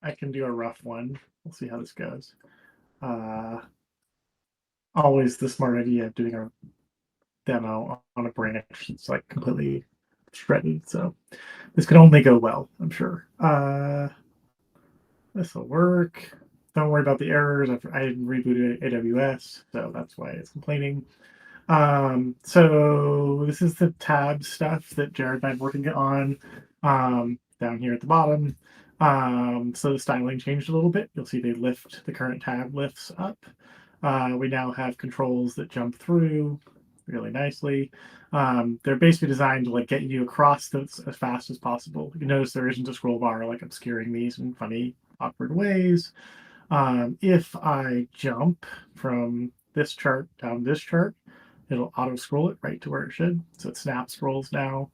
I can do a rough one. We'll see how this goes. Always the smart idea of doing a demo on a branch that's like completely shredded. So this could only go well, I'm sure. This will work. Don't worry about the errors. I rebooted AWS, so that's why it's complaining. So this is the tab stuff that Jared and I have working on down here at the bottom. So the styling changed a little bit. You'll see they lift, the current tab lifts up. We now have controls that jump through really nicely. They're basically designed to like get you across this as fast as possible. You notice there isn't a scroll bar like obscuring these in funny, awkward ways. If I jump from this chart down this chart, it'll auto scroll it right to where it should. So it snap scrolls now.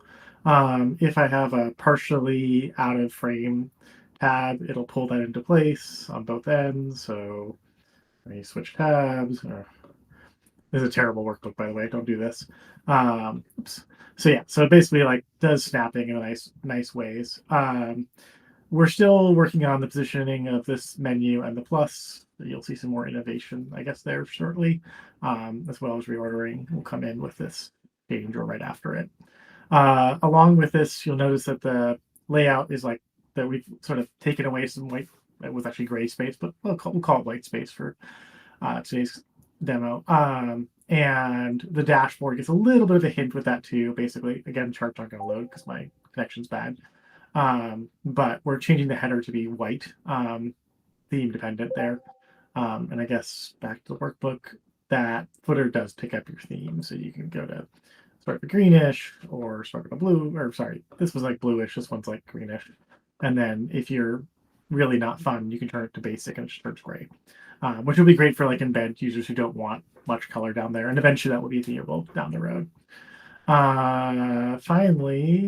If I have a partially out of frame tab, it'll pull that into place on both ends. So let me switch tabs. This is a terrible workbook, by the way. Don't do this. Oops. So yeah, so it basically like does snapping in a nice ways. We're still working on the positioning of this menu and the plus. You'll see some more innovation, I guess, there shortly, as well as reordering will come in with this change or right after it. Along with this, you'll notice that the layout is like that we've sort of taken away some white, it was actually gray space, but we'll call it white space for today's demo. And the dashboard gets a little bit of a hint with that too. Basically, again, charts aren't going to load because my connection's bad. But we're changing the header to be white, theme dependent there. And I guess back to the workbook, that footer does pick up your theme. So you can go to start with greenish or start with a blue, or sorry, this was like bluish. This one's like greenish. And then if you're really not fun, you can turn it to basic and it just turns gray, which will be great for like embed users who don't want much color down there. And eventually that will be viewable down the road. Finally,